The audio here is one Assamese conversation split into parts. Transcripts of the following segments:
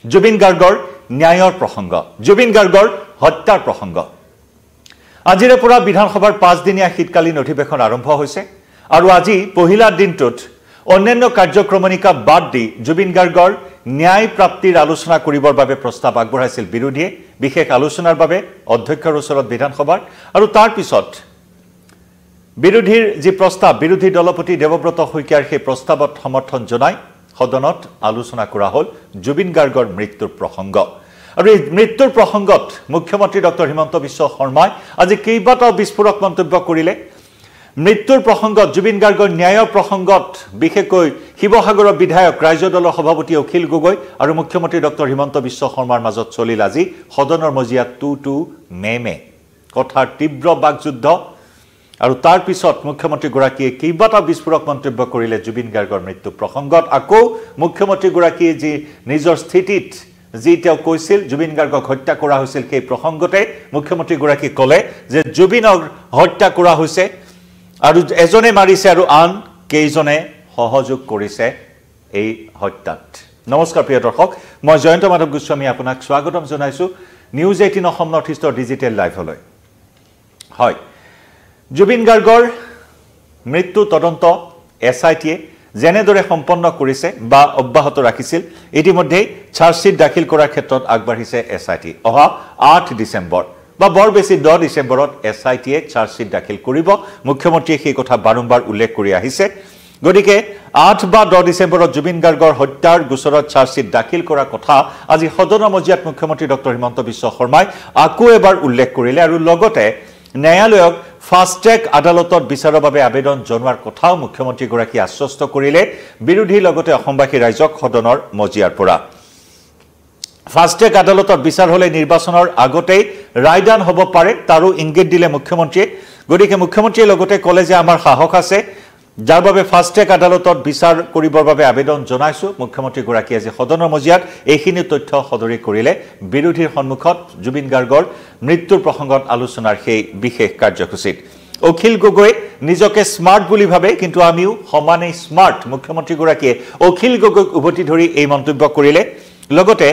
জুবিন গাৰ্গৰ ন্যায়ৰ প্ৰসংগ জুবিন গাৰ্গৰ হত্যাৰ প্ৰসংগ আজিৰে পৰা বিধানসভাৰ 5 দিনীয়া শীতকালীন অধিৱেশন আৰম্ভ হৈছে আৰু আজি পহিলা দিনটোত অন্যান্য কাৰ্যক্ৰমণিকা বাদ দি জুবিন গাৰ্গৰ ন্যায় প্ৰাপ্তিৰ আলোচনা কৰিবৰ বাবে প্ৰস্তাৱ আগবঢ়াইছিল বিৰোধীয়ে বিশেষ আলোচনাৰ বাবে অধ্যক্ষৰ ওচৰত বিধানসভাৰ আৰু তাৰ পিছত বিৰোধীৰ যি প্ৰস্তাৱ বিৰোধী দলপতি দেৱব্ৰত শইকীয়াৰ সেই প্ৰস্তাৱত সমৰ্থন জনাই সদনত আলোচনা কৰা হল জুবিন গাৰ্গৰ মৃত্যুৰ প্ৰসংগ আৰু এই মৃত্যুৰ প্ৰসংগত মুখ্যমন্ত্ৰী ডক্টৰ হিমন্ত বিশ্ব শৰ্মাই আজি কেইবাটাও বিস্ফোৰক মন্তব্য কৰিলে মৃত্যুৰ প্ৰসংগত জুবিন গাৰ্গৰ ন্যায়ৰ প্ৰসংগত বিশেষকৈ শিৱসাগৰৰ বিধায়ক ৰাজ্য দলৰ সভাপতি অখিল গগৈ আৰু মুখ্যমন্ত্ৰী ডক্টৰ হিমন্ত বিশ্ব শৰ্মাৰ মাজত চলিল আজি সদনৰ মজিয়াত টু মে কথাৰ তীব্ৰ বাকযুদ্ধ আৰু তাৰ পিছত মুখ্যমন্ত্ৰী গৰাকীয়ে কেইবাটাও বিস্ফোৰক মন্তব্য কৰিলে জুবিন গাৰ্গৰ মৃত্যু প্ৰসংগত আকৌ মুখ্যমন্ত্ৰী গৰাকীয়ে যি নিজৰ স্থিতিত যি তেওঁ কৈছিল জুবিন গাৰ্গক হত্যা কৰা হৈছিল সেই প্ৰসংগতে মুখ্যমন্ত্ৰী গৰাকী ক'লে যে জুবিনক হত্যা কৰা হৈছে আৰু এজনে মাৰিছে আৰু আন কেইজনে সহযোগ কৰিছে এই হত্যাত নমস্কাৰ প্ৰিয় দৰ্শক মই জয়ন্ত মাধৱ গোস্বামী আপোনাক স্বাগতম জনাইছো নিউজ 18 অসম নৰ্থ ইষ্টৰ ডিজিটেল লাইভলৈ হয় জুবিন গাৰ্গৰ মৃত্যু তদন্ত এছআইটিয়ে যেনেদৰে সম্পন্ন কৰিছে বা অব্যাহত ৰাখিছিল ইতিমধ্যে চাৰ্জশিট দাখিল কৰাৰ ক্ষেত্ৰত আগবাঢ়িছে এছআইটি অহা 8 ডিসেম্বৰ বা বৰ বেছি 10 ডিসেম্বৰত এছআইটিয়ে চাৰ্জশিট দাখিল কৰিব মুখ্যমন্ত্ৰীয়ে সেই কথা বাৰম্বাৰ উল্লেখ কৰি আহিছে গতিকে 8 বা 10 ডিসেম্বৰত জুবিন গাৰ্গৰ হত্যাৰ গোচৰত চাৰ্জশিট দাখিল কৰাৰ কথা আজি সদনৰ মজিয়াত মুখ্যমন্ত্ৰী ডক্টৰ হিমন্ত বিশ্ব শৰ্মাই আকৌ এবাৰ উল্লেখ কৰিলে আৰু লগতে ন্যায়ালয়ক ফাষ্ট ট্ৰেক আদালতত বিচাৰৰ বাবে আবেদন জনোৱাৰ কথাও মুখ্যমন্ত্ৰী গৰাকী আশ্বস্ত কৰিলে বিৰোধী লগতে অসমবাসী ৰাইজক সদনৰ মজিয়াৰ পৰা ফাষ্ট ট্ৰেক আদালতত বিচাৰ হলে নিৰ্বাচনৰ আগতেই ৰায়দান হ'ব পাৰে তাৰো ইংগিত দিলে মুখ্যমন্ত্ৰীয়ে গতিকে মুখ্যমন্ত্ৰীয়ে লগতে ক'লে যে আমাৰ সাহস আছে যাৰ বাবে ফাষ্ট ট্ৰেক আদালতত বিচাৰ কৰিবৰ বাবে আবেদন জনাইছো মুখ্যমন্ত্ৰী গৰাকী আজি সদনৰ মজিয়াত এইখিনি তথ্য সদৰি কৰিলে বিৰোধীৰ সন্মুখত জুবিন গাৰ্গৰ মৃত্যুৰ প্ৰসংগত আলোচনাৰ সেই বিশেষ কাৰ্যসূচীত অখিল গগৈ নিজকে স্মাৰ্ট বুলি ভাবে কিন্তু আমিও সমানে স্মাৰ্ট মুখ্যমন্ত্ৰী গৰাকীয়ে অখিল গগৈক উভতি ধৰি এই মন্তব্য কৰিলে লগতে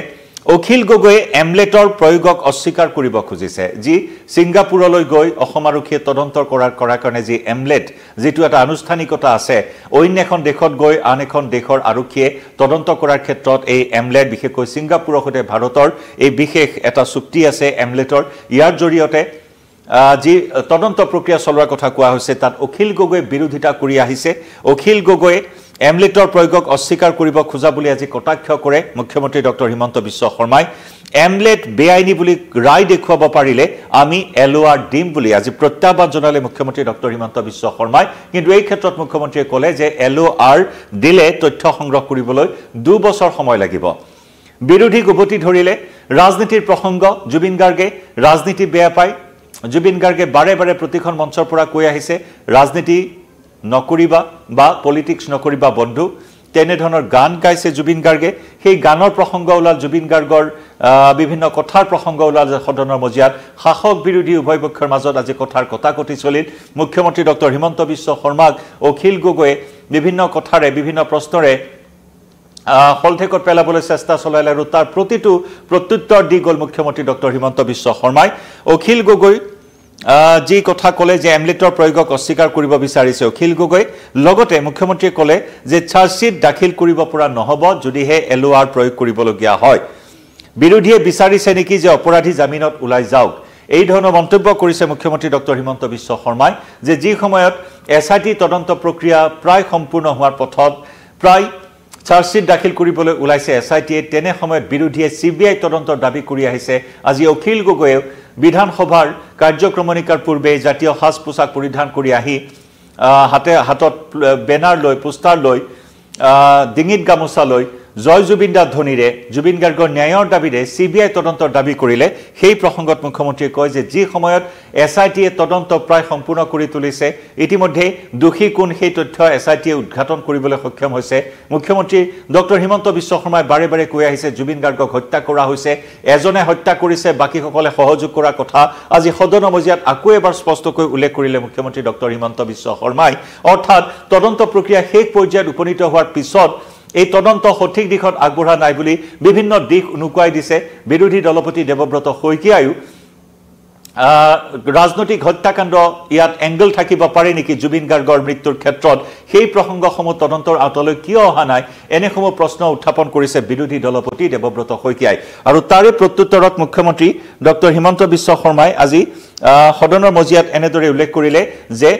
অখিল গগৈয়ে এমলেটৰ প্ৰয়োগক অস্বীকাৰ কৰিব খুজিছে যি সিংগাপুৰলৈ গৈ অসম আৰক্ষীয়ে তদন্ত কৰাৰ কাৰণে যি এমলেট যেটো এটা আনুষ্ঠানিকতা আছে অন্য এখন দেশত গৈ আন এখন দেশৰ আৰক্ষীয়ে তদন্ত কৰাৰ ক্ষেত্ৰত এই এমলেট বিশেষকৈ সিংগাপুৰৰ সৈতে ভাৰতৰ এই বিশেষ এটা চুক্তি আছে এমলেটৰ ইয়াৰ জৰিয়তে যি তদন্ত প্ৰক্ৰিয়া চলোৱাৰ কথা কোৱা হৈছে তাত অখিল গগৈ বিৰোধিতা কৰি আহিছে অখিল গগৈ এমলেটৰ প্ৰয়োগক অস্বীকাৰ কৰিব খোজা বুলি আজি কটাক্ষ কৰে মুখ্যমন্ত্ৰী ডক্টৰ হিমন্ত বিশ্ব শৰ্মাই এমলেট বেআইনী বুলি ৰায় দেখুৱাব পাৰিলে আমি এলওআৰ দিম বুলি আজি প্ৰত্যাহ্বান জনালে মুখ্যমন্ত্ৰী ডক্টৰ হিমন্ত বিশ্ব শৰ্মাই কিন্তু এই ক্ষেত্ৰত মুখ্যমন্ত্ৰীয়ে ক'লে যে এলওআৰ দিলে তথ্য সংগ্ৰহ কৰিবলৈ 2 বছৰ সময় লাগিব বিৰোধীক উভতি ধৰিলে ৰাজনীতিৰ প্ৰসংগ জুবিন গাৰ্গে ৰাজনীতি বেয়া পায় জুবিন গাৰ্গে বাৰে বাৰে প্ৰতিখন মঞ্চৰ পৰা কৈ আহিছে ৰাজনীতি নকৰিবা বা পলিটিক্স নকৰিবা বন্ধু তেনে ধৰণৰ গান গাইছে জুবিন গাৰ্গে সেই গানৰ প্ৰসংগ ওলাল জুবিন গাৰ্গৰ বিভিন্ন কথাৰ প্ৰসংগ ওলাল সদনৰ মজিয়াত শাসক বিৰোধী উভয় পক্ষৰ মাজত আজি কথাৰ কটাকটি চলিল মুখ্যমন্ত্ৰী ডক্টৰ হিমন্ত বিশ্ব শৰ্মাক অখিল গগৈয়ে বিভিন্ন কথাৰে বিভিন্ন প্ৰশ্নৰে হলঠেকত পেলাবলৈ চেষ্টা চলালে আৰু তাৰ প্ৰতিটো প্ৰত্যুত্তৰ দি গল মুখ্যমন্ত্ৰী ডক্টৰ হিমন্ত বিশ্ব শৰ্মাই অখিল গগৈ যি কথা ক'লে যে এমলেটৰ প্ৰয়োগক অস্বীকাৰ কৰিব বিচাৰিছে অখিল গগৈ লগতে মুখ্যমন্ত্ৰীয়ে ক'লে যে চাৰ্জশিট দাখিল কৰিব পৰা নহব যদিহে এলওআৰ প্ৰয়োগ কৰিবলগীয়া হয় বিৰোধীয়ে বিচাৰিছে নেকি যে অপৰাধী জামিনত ওলাই যাওক এই ধৰণৰ মন্তব্য কৰিছে মুখ্যমন্ত্ৰী ডক্টৰ হিমন্ত বিশ্ব শৰ্মাই যে যি সময়ত এছআইটি তদন্ত প্ৰক্ৰিয়া প্ৰায় সম্পূৰ্ণ হোৱাৰ পথত প্ৰায় চাৰ্জশিট দাখিল কৰিবলৈ ওলাইছে এছআইটিয়ে তেনে সময়ত বিৰোধীয়ে সিবিআই তদন্তৰ দাবী কৰি আহিছে আজি অখিল গগৈয়ে বিধানসভাৰ কাৰ্যক্ৰমণিকাৰ পূৰ্বে জাতীয় সাজ পোছাক পৰিধান কৰি আহি হাতত বেনাৰ লৈ পোষ্টাৰ লৈ ডিঙিত গামোচা লৈ জয় জুবিনদা ধ্বনিৰে জুবিন গাৰ্গৰ ন্যায়ৰ দাবীৰে সিবিআই তদন্তৰ দাবী কৰিলে সেই প্ৰসংগত মুখ্যমন্ত্ৰীয়ে কয় যে যি সময়ত এছআইটিয়ে তদন্ত প্ৰায় সম্পূৰ্ণ কৰি তুলিছে ইতিমধ্যে দোষী কোন সেই তথ্য এছআইটিয়ে উদ্ঘাটন কৰিবলৈ সক্ষম হৈছে মুখ্যমন্ত্ৰী ডক্টৰ হিমন্ত বিশ্ব শৰ্মাই বাৰে বাৰে কৈ আহিছে জুবিন গাৰ্গক হত্যা কৰা হৈছে এজনে হত্যা কৰিছে বাকিসকলে সহযোগ কৰাৰ কথা আজি সদনৰ মজিয়াত আকৌ এবাৰ স্পষ্টকৈ উল্লেখ কৰিলে মুখ্যমন্ত্ৰী ডক্টৰ হিমন্ত বিশ্ব শৰ্মাই অৰ্থাৎ তদন্ত প্ৰক্ৰিয়া শেষ পৰ্যায়ত উপনীত হোৱাৰ পিছত এই তদন্ত সঠিক দিশত আগবঢ়া নাই বুলি বিভিন্ন দিশ উনুকুৱাই দিছে বিৰোধী দলপতি দেৱব্ৰত শইকীয়ায়ো ৰাজনৈতিক হত্যাকাণ্ড ইয়াত এংগল থাকিব পাৰে নেকি জুবিন গাৰ্গৰ মৃত্যুৰ ক্ষেত্ৰত সেই প্ৰসংগসমূহ তদন্তৰ আওতালৈ কিয় অহা নাই এনেসমূহ প্ৰশ্ন উত্থাপন কৰিছে বিৰোধী দলপতি দেৱব্ৰত শইকীয়াই আৰু তাৰে প্ৰত্যুত্তৰত মুখ্যমন্ত্ৰী ডক্টৰ হিমন্ত বিশ্ব শৰ্মাই আজি সদনৰ মজিয়াত এনেদৰে উল্লেখ কৰিলে যে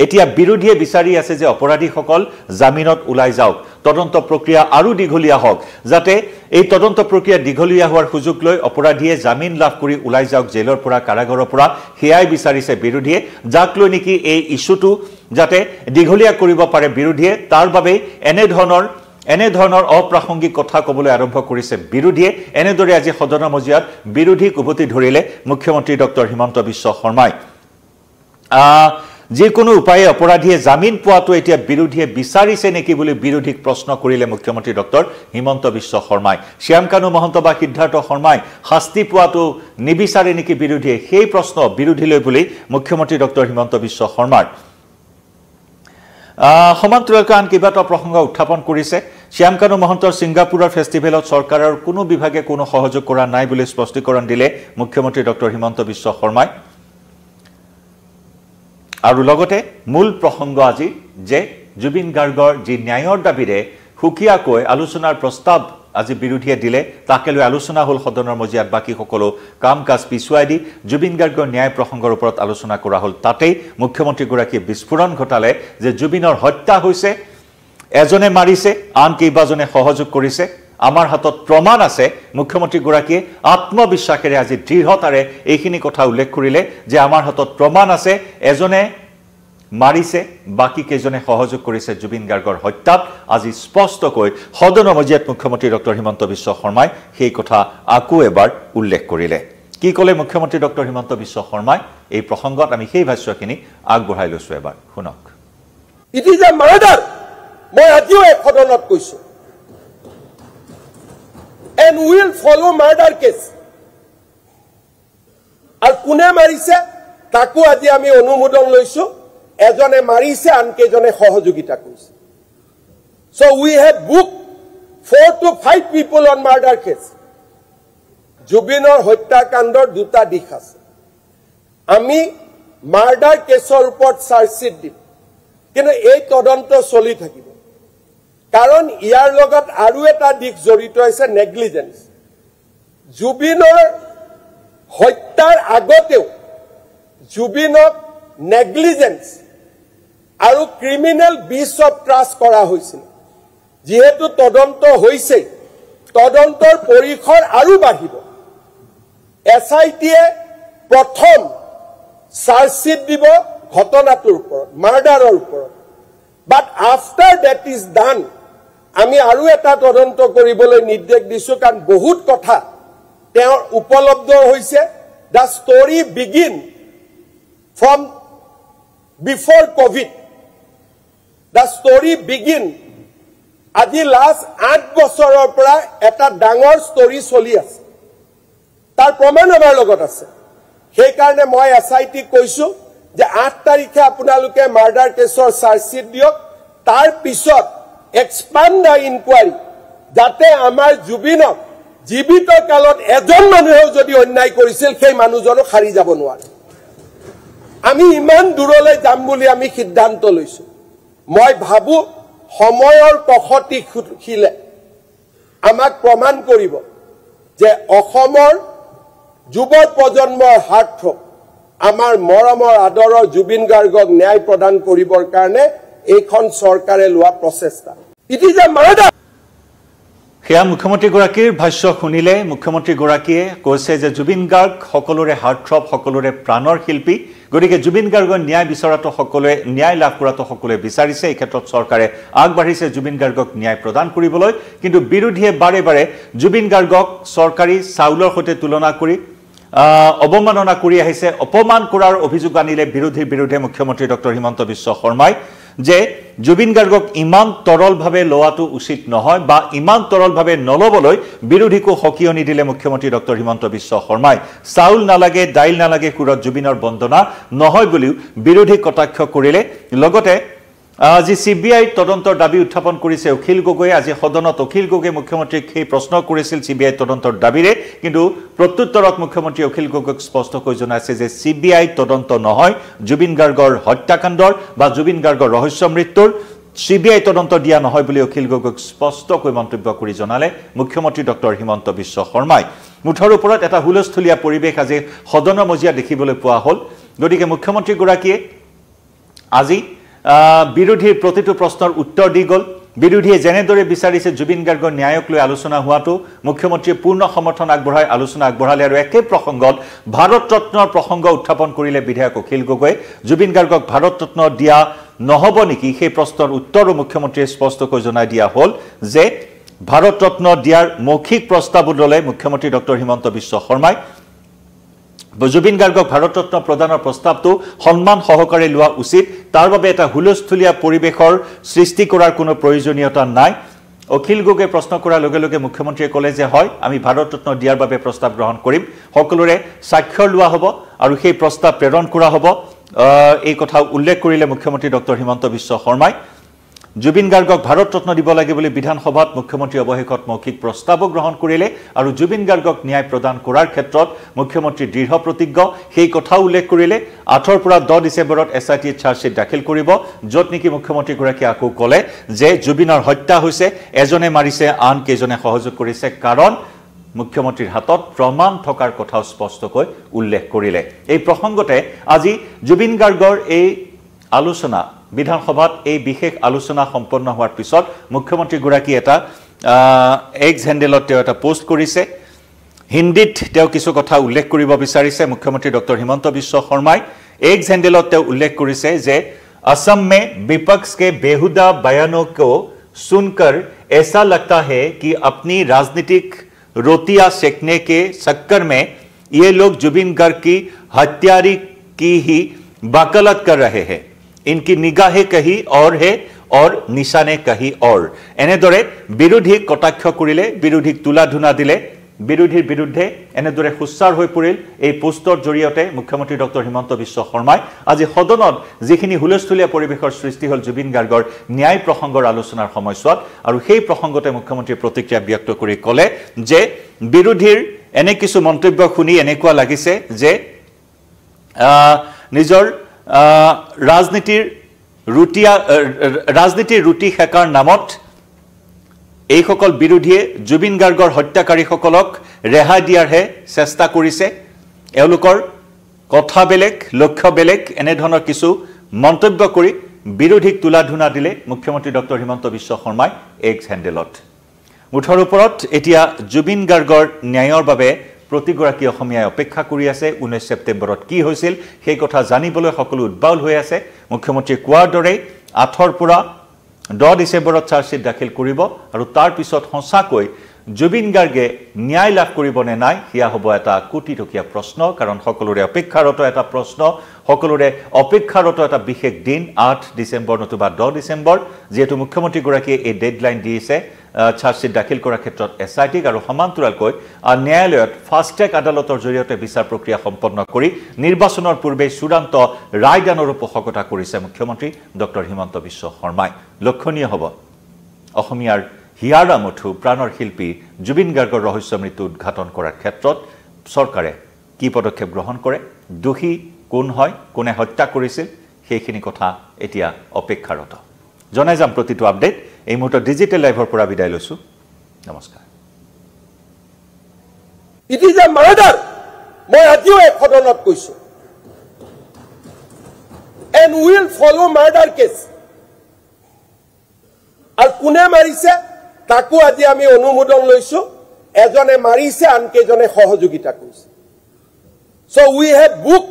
এতিয়া বিৰোধীয়ে বিচাৰি আছে যে অপৰাধীসকল জামিনত ওলাই যাওক তদন্ত প্ৰক্ৰিয়া আৰু দীঘলীয়া হওক যাতে এই তদন্ত প্ৰক্ৰিয়া দীঘলীয়া হোৱাৰ সুযোগ লৈ অপৰাধীয়ে জামিন লাভ কৰি ওলাই যাওক জেলৰ পৰা কাৰাগাৰৰ পৰা হেয়াই বিচাৰিছে বিৰোধীয়ে যাক লৈ নেকি এই ইস্যুটো যাতে দীঘলীয়া কৰিব পাৰে বিৰোধীয়ে তাৰ বাবে এনে ধৰণৰ অপ্ৰাসংগিক কথা ক'বলৈ আৰম্ভ কৰিছে বিৰোধীয়ে এনেদৰে আজি সদনৰ মজিয়াত বিৰোধীক উভতি ধৰিলে মুখ্যমন্ত্ৰী ডক্টৰ হিমন্ত বিশ্ব শৰ্মাই যিকোনো উপায়ে অপৰাধীয়ে জামিন পোৱাটো এতিয়া বিৰোধীয়ে বিচাৰিছে নেকি বুলি বিৰোধীক প্ৰশ্ন কৰিলে মুখ্যমন্ত্ৰী ডক্টৰ হিমন্ত বিশ্ব শৰ্মাই শ্যামকানু মহন্ত বা সিদ্ধাৰ্থ শৰ্মাই শাস্তি পোৱাটো নিবিচাৰে নেকি বিৰোধীয়ে সেই প্ৰশ্ন বিৰোধীলৈ বুলি মুখ্যমন্ত্ৰী ডক্টৰ হিমন্ত বিশ্ব শৰ্মাৰ সমান্তৰালকৈ আন কেইবাটাও প্ৰসংগ উত্থাপন কৰিছে শ্যামকানু মহন্তৰ ছিংগাপুৰৰ ফেষ্টিভেলত চৰকাৰৰ কোনো বিভাগে কোনো সহযোগ কৰা নাই বুলি স্পষ্টীকৰণ দিলে মুখ্যমন্ত্ৰী ডক্টৰ হিমন্ত বিশ্ব শৰ্মাই আৰু লগতে মূল প্ৰসংগ আজি যে জুবিন গাৰ্গৰ যি ন্যায়ৰ দাবীৰে হুকিয়াকৈ আলোচনাৰ প্ৰস্তাৱ আজি বিৰোধীয়ে দিলে তাকে লৈ আলোচনা হ'ল সদনৰ মজিয়াত বাকী সকলো কাম কাজ পিছুৱাই দি জুবিন গাৰ্গৰ ন্যায় প্ৰসংগৰ ওপৰত আলোচনা কৰা হ'ল তাতেই মুখ্যমন্ত্ৰীগৰাকীয়ে বিস্ফোৰণ ঘটালে যে জুবিনৰ হত্যা হৈছে এজনে মাৰিছে আন কেইবাজনে সহযোগ কৰিছে আমাৰ হাতত প্ৰমাণ আছে মুখ্যমন্ত্ৰীগৰাকীয়ে আত্মবিশ্বাসেৰে আজি দৃঢ়তাৰে এইখিনি কথা উল্লেখ কৰিলে যে আমাৰ হাতত প্ৰমাণ আছে এজনে মাৰিছে বাকি কেজনে সহযোগ কৰিছে জুবিন গাৰ্গৰ হত্যাত আজি স্পষ্টকৈ সদনৰ মজিয়াত মুখ্যমন্ত্ৰী ডক্টৰ হিমন্ত বিশ্ব শৰ্মাই সেই কথা আকৌ এবাৰ উল্লেখ কৰিলে কি ক'লে মুখ্যমন্ত্ৰী ডক্টৰ হিমন্ত বিশ্ব শৰ্মাই এই প্ৰসংগত আমি সেই ভাষ্যখিনি আগবঢ়াই লৈছো এবাৰ শুনক ইট ইজ এ মাৰ্ডাৰ মই আজিও এই সদনত কৈছো and will follow murder case আর কোনে মারিছে তাকো আজি আমি অনুমোদন লৈছো এজনে মারিছে আনকেজনে সহযোগিতা কৰিছে so we have booked 4 to 5 people on murder case জুবিনৰ হত্যাকাণ্ডৰ দুটা দিশ আছে আমি মাৰ্ডাৰ কেছৰ ওপৰত চাৰ্জশিট দিম কিন্তু এই তদন্ত চলি থাকিব কাৰণ ইয়াৰ লগত আৰু এটা দিশ জড়িত আছে নেগলিজেন্স জুবিনৰ হত্যাৰ আগতেও জুবিনক নেগলিজেন্স আৰু ক্ৰিমিনেল বিচ অফ ট্ৰাষ্ট কৰা হৈছিল যেহেতু তদন্ত হৈছে তদন্তৰ পৰিসৰ আৰু বাঢ়িব এসআইটিয়ে প্ৰথম চাৰ্জশিট দিব ঘটনাটোৰ ওপৰত মাৰ্ডাৰৰ ওপৰত বাট আফটাৰ দ্যাট ইজ ডান আমি আৰু এটা তদন্ত কৰিবলৈ নিৰ্দেশ দিছো কাৰণ বহুত কথা তেওঁৰ উপলব্ধ হৈছে the story begin from before Covid the story begin আজি লাষ্ট 8 বছৰৰ পৰা এটা ডাঙৰ ষ্টৰী চলি আছে তাৰ প্ৰমাণ আমাৰ লগত আছে সেই কাৰণে মই এসআইটি কৈছো যে 8 তাৰিখে আপোনালোকে মাৰ্ডাৰ কেছৰ চাৰ্জশিট দিয়ক তাৰ পিছত expand the inquiry যাতে আমাৰ জুবিনক জীবিত কালত এজন মানুহে যদি অন্যায় কৰিছিল সেই মানুহজনক খাৰি যাব নোৱাৰে আমি ইমান দূৰলৈ যাম বুলি আমি সিদ্ধান্ত লৈছো মই ভাবো সময়ৰ কখতি খিলে আমাক প্ৰমাণ কৰিব যে অসমৰ যুৱ প্ৰজন্মৰ হাৰ্টথ্ৰব আমাৰ মৰমৰ আদৰৰ জুবিন গাৰ্গক ন্যায় প্ৰদান কৰিবৰ কাৰণে এইখন চৰকাৰে লোৱা প্ৰচেষ্টা ইট ইজ এ মাৰ্ডাৰ হেয়া মুখ্যমন্ত্ৰীগৰাকীৰ ভাষ্য শুনিলে মুখ্যমন্ত্ৰীগৰাকীয়ে কৈছে যে জুবিন গাৰ্গ সকলোৰে হাৰ্টথ্ৰব সকলোৰে প্ৰাণৰ শিল্পী গতিকে জুবিন গাৰ্গৰ ন্যায় বিচৰাটো সকলোৱে ন্যায় লাভ কৰাটো সকলোৱে বিচাৰিছে এই ক্ষেত্ৰত চৰকাৰে আগবাঢ়িছে জুবিন গাৰ্গক ন্যায় প্ৰদান কৰিবলৈ কিন্তু বিৰোধীয়ে বাৰে বাৰে জুবিন গাৰ্গক চৰকাৰী চাউলৰ সৈতে তুলনা কৰি অবমাননা কৰি আহিছে অপমান কৰাৰ অভিযোগ আনিলে বিৰোধীৰ বিৰুদ্ধে মুখ্যমন্ত্ৰী ডক্টৰ হিমন্ত বিশ্ব শৰ্মাই যে জুবিন গাৰ্গক ইমান তৰলভাৱে লোৱাটো উচিত নহয় বা ইমান তৰলভাৱে নলবলৈ বিৰোধীকো হকিয়নি দিলে মুখ্যমন্ত্ৰী ডক্টৰ হিমন্ত বিশ্ব শৰ্মাই চাউল নালাগে দাইল নালাগে কুৰত জুবিনৰ বন্দনা নহয় বুলিও বিৰোধী কটাক্ষ কৰিলে লগতে আজি CBI তদন্তৰ দাবী উত্থাপন কৰিছে অখিল গগৈয়ে আজি সদনত অখিল গগৈয়ে মুখ্যমন্ত্ৰীক সেই প্ৰশ্ন কৰিছিল CBI তদন্তৰ দাবীৰে কিন্তু প্ৰত্যুত্তৰত মুখ্যমন্ত্ৰী অখিল গগৈক স্পষ্টকৈ জনাইছে যে CBI তদন্ত নহয় জুবিন গাৰ্গৰ হত্যাকাণ্ডৰ বা জুবিন গাৰ্গৰ ৰহস্য মৃত্যুৰ CBI তদন্ত দিয়া নহয় বুলি অখিল গগৈক স্পষ্টকৈ মন্তব্য কৰি জনালে মুখ্যমন্ত্ৰী ডক্টৰ হিমন্ত বিশ্ব শৰ্মাই মুঠৰ ওপৰত এটা হুলস্থুলীয়া পৰিৱেশ আজি সদনৰ মজিয়া দেখিবলৈ পোৱা হ'ল গতিকে মুখ্যমন্ত্ৰী গৰাকীয়ে আজি বিৰোধীৰ প্ৰতিটো প্ৰশ্নৰ উত্তৰ দি গল বিৰোধীয়ে যেনেদৰে বিচাৰিছে জুবিন গাৰ্গৰ ন্যায়ক লৈ আলোচনা হোৱাটো মুখ্যমন্ত্ৰীয়ে পূৰ্ণ সমৰ্থন আগবঢ়াই আলোচনা আগবঢ়ালে আৰু একে প্ৰসংগত ভাৰত ৰত্নৰ প্ৰসংগ উত্থাপন কৰিলে বিধায়ক অখিল গগৈ জুবিন গাৰ্গক ভাৰত ৰত্ন দিয়া নহব নেকি সেই প্ৰশ্নৰ উত্তৰো মুখ্যমন্ত্ৰীয়ে স্পষ্টকৈ জনাই দিয়া হ'ল যে ভাৰত ৰত্ন দিয়াৰ মৌখিক প্ৰস্তাৱ উলিয়ালে মুখ্যমন্ত্ৰী ডক্টৰ হিমন্ত বিশ্ব শৰ্মাই জুবিন গাৰ্গক ভাৰত ৰত্ন প্ৰদানৰ প্ৰস্তাৱটো সন্মান সহকাৰে লোৱা উচিত তাৰ বাবে এটা হুলস্থুলীয়া পৰিৱেশৰ সৃষ্টি কৰাৰ কোনো প্ৰয়োজনীয়তা নাই অখিল গগৈয়ে প্ৰশ্ন কৰাৰ লগে লগে মুখ্যমন্ত্ৰীয়ে ক'লে যে হয় আমি ভাৰত ৰত্ন দিয়াৰ বাবে প্ৰস্তাৱ গ্ৰহণ কৰিম সকলোৰে স্বাক্ষৰ লোৱা হ'ব আৰু সেই প্ৰস্তাৱ প্ৰেৰণ কৰা হ'ব এই কথা উল্লেখ কৰিলে মুখ্যমন্ত্ৰী ডক্টৰ হিমন্ত বিশ্ব শৰ্মাই জুবিন গাৰ্গক ভাৰত ৰত্ন দিব লাগে বুলি বিধানসভাত মুখ্যমন্ত্ৰী অৱশেষত মৌখিক প্ৰস্তাৱ গ্ৰহণ কৰিলে আৰু জুবিন গাৰ্গক ন্যায় প্ৰদান কৰাৰ ক্ষেত্ৰত মুখ্যমন্ত্ৰী দৃঢ় প্ৰতিজ্ঞ সেই কথা উল্লেখ কৰিলে 8 পৰা 10 ডিচেম্বৰত SIT চাৰ্জশ্বিট দাখিল কৰিব য'ত নেকি মুখ্যমন্ত্ৰী গৰাকীয়ে আকৌ ক'লে যে জুবিনৰ হত্যা হৈছে এজনে মাৰিছে আন কেজনে সহযোগ কৰিছে কাৰণ মুখ্যমন্ত্ৰীৰ হাতত প্ৰমাণ থকাৰ কথাও স্পষ্টকৈ উল্লেখ কৰিলে এই প্ৰসংগতে আজি জুবিন গাৰ্গৰ এই আলোচনা বিধানসভাত এই বিশেষ আলোচনা সম্পন্ন হোৱাৰ পিছত মুখ্যমন্ত্ৰী গৰাকী এটা এক্স হ্যান্ডেলত তেওঁ এটা পোষ্ট কৰিছে হিন্দীত তেওঁ কিছু কথা উল্লেখ কৰিব বিচাৰিছে মুখ্যমন্ত্ৰী ডক্টৰ হিমন্ত বিশ্ব শৰ্মাই এক্স হ্যান্ডেলত তেওঁ উল্লেখ কৰিছে যে असम में विपक्ष के बेहुदा बयानों को सुनकर ऐसा लगता है कि अपनी राजनीतिक रोटियां सेकने के चक्कर में ये लोग जुबिन गर्ग की हत्यारी की ही वकालत कर रहे हैं इनकी निगाहें कहीं और है और निशाने कहीं और এনেদৰে বিৰোধীক কটাক্ষ কৰিলে বিৰোধীক তুলা ধুনা দিলে বিৰোধীৰ বিৰুদ্ধে এনেদৰে হুচ্চাৰ হৈ পৰিল এই পোষ্টৰ জৰিয়তে মুখ্যমন্ত্ৰী ডক্টৰ হিমন্ত বিশ্ব শৰ্মাই আজি সদনত যিখিনি হুলস্থুলীয়া পৰিৱেশৰ সৃষ্টি হ'ল জুবিন গাৰ্গৰ ন্যায় প্ৰসংগৰ আলোচনাৰ সময়ছোৱাত আৰু সেই প্ৰসংগতে মুখ্যমন্ত্ৰীয়ে প্ৰতিক্ৰিয়া ব্যক্ত কৰি ক'লে যে বিৰোধীৰ এনে কিছু মন্তব্য শুনি এনেকুৱা লাগিছে যে নিজৰ ৰাজনীতিৰ ৰুটি হেকাৰ নামত এই সকল বিৰোধীয়ে জুবিন গাৰ্গৰ হত্যাকাৰীসকলক ৰেহাই দিয়াৰহে চেষ্টা কৰিছে এওঁলোকৰ কথা বেলেগ লক্ষ্য বেলেগ এনে ধৰণৰ কিছু মন্তব্য কৰি বিৰোধীক তুলা ধুনা দিলে মুখ্যমন্ত্ৰী ডক্টৰ হিমন্ত বিশ্ব শৰ্মাই এক্স হ্যান্ডেলত মুঠৰ ওপৰত এতিয়া জুবিন গাৰ্গৰ ন্যায়ৰ বাবে প্ৰতিগৰাকী অসমীয়াই অপেক্ষা কৰি আছে 19 ছেপ্টেম্বৰত কি হৈছিল সেই কথা জানিবলৈ সকলো উদ্বাউল হৈ আছে মুখ্যমন্ত্ৰীয়ে কোৱাৰ দৰে 8 পৰা 10 ডিসেম্বৰত চাৰ্জশ্বিট দাখিল কৰিব আৰু তাৰ পিছত হসাকৈ জুবিন গাৰ্গে ন্যায় লাভ কৰিব নে নাই হিয়া হ'ব এটা কোটিটকীয়া প্ৰশ্ন কাৰণ সকলোৰে অপেক্ষাৰত এটা প্ৰশ্ন সকলোৰে অপেক্ষাৰত এটা বিশেষ দিন 8 ডিসেম্বৰ নতুবা 10 ডিসেম্বৰ যেহেতু মুখ্যমন্ত্ৰী গৰাকীয়ে এই ডেডলাইন দিছে চাৰ্জশ্বিট দাখিল কৰাৰ ক্ষেত্ৰত SIT আৰু সমান্তৰালকৈ ন্যায়ালয়ত ফাষ্ট ট্ৰেক আদালতৰ জৰিয়তে বিচাৰ প্ৰক্ৰিয়া সম্পন্ন কৰি নিৰ্বাচনৰ পূৰ্বে চূড়ান্ত ৰায়দানৰ পোষকতা কৰিছে মুখ্যমন্ত্ৰী ডক্টৰ হিমন্ত বিশ্ব শৰ্মাই লক্ষণীয় হ'ব অসমীয়াৰ হিয়াৰা মঠু প্ৰাণৰ শিল্পী জুবিন গাৰ্গৰ ৰহস্য মৃত্যু উদ্ঘাটন কৰাৰ ক্ষেত্ৰত চৰকাৰে কি পদক্ষেপ গ্ৰহণ কৰে দোষী কোন হয় কোনে হত্যা কৰিছিল সেইখিনি কথা এতিয়া অপেক্ষাৰত জনাই যাম প্ৰতিটো আপডেট এই মুহূৰ্তত ডিজিটেল লাইভৰ পৰা বিদায় লৈছো নমস্কাৰ ইট ইজ এ মাৰ্ডাৰ মই আজিও এক সদনত কৈছো and will follow murder case আৰু কোনে মাৰিছে তাকো আজি আমি অনুমোদন লৈছো এজনে মাৰিছে আনকেজনে সহযোগিতা কৰিছে so we have book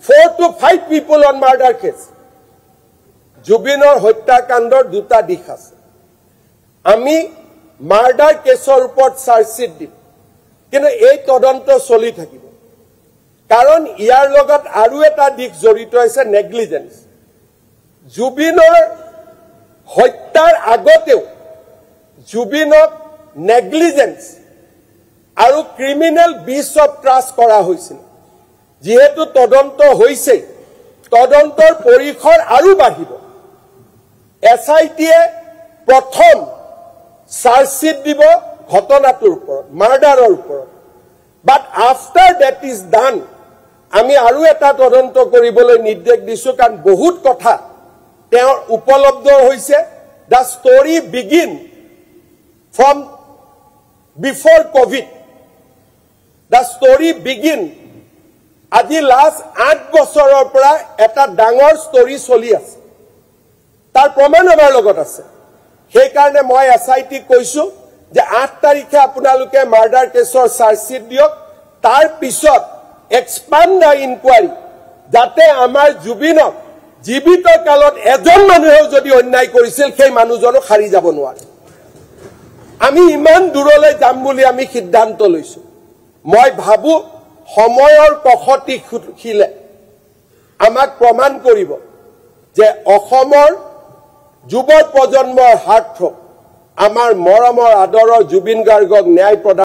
4 to 5 people on murder case জুবিনৰ হত্যাকাণ্ডৰ দুটা দিশ আছে আমি মাৰ্ডাৰ কেছৰ ওপৰত চাৰ্জশ্বিট দিম কিন্তু এই তদন্ত চলি থাকিব কাৰণ ইয়াৰ লগত আৰু এটা দিশ জড়িত আছে নেগলিজেন্স জুবিনৰ হত্যাৰ আগতেও জুবিনক নেগলিজেন্স আৰু ক্ৰিমিনেল ব্ৰিচ অফ ট্ৰাষ্ট কৰা হৈছিল যেহেতু তদন্ত হৈছে তদন্তৰ পৰিসৰ আৰু বাঢ়িব SIT-এ প্ৰথম চাৰ্জশ্বিট দিব ঘটনাটোৰ ওপৰত, মাৰ্ডাৰৰ ওপৰত। বাট আফটাৰ ডেট ইজ ডান আমি আৰু এটা তদন্ত কৰিবলৈ নিৰ্দেশ দিছো, কাৰণ বহুত কথা তেওঁৰ উপলব্ধ হৈছে। The story begin from before Covid. The story begin আজি লাষ্ট 8 বছৰৰ পৰা এটা ডাঙৰ ষ্টৰী চলি আছে, তাৰ প্ৰমাণ আমাৰ লগত আছে। সেইকাৰণে মই SIT-ক কৈছো যে 8 তাৰিখে আপোনালোকে মাৰ্ডাৰ কেছৰ চাৰ্জশ্বিট দিয়ক, তাৰ পিছত এক্সপাণ্ড দ্য ইনকুৱাৰী, যাতে আমাৰ জুবিনক জীৱিত কালত এজন মানুহেও যদি অন্যায় কৰিছিল সেই মানুহজনক সাৰি যাব নোৱাৰে। আমি ইমান দূৰলৈ যাম বুলি আমি সিদ্ধান্ত লৈছো। মই ভাবো সময়ৰ কষটিখিলে আমাক প্ৰমাণ কৰিব যে অসমৰ যুৱ প্ৰজন্মৰ হাৰ্টথ্ৰব আমাৰ মৰমৰ আদৰৰ জুবিন গাৰ্গক ন্যায় প্ৰদান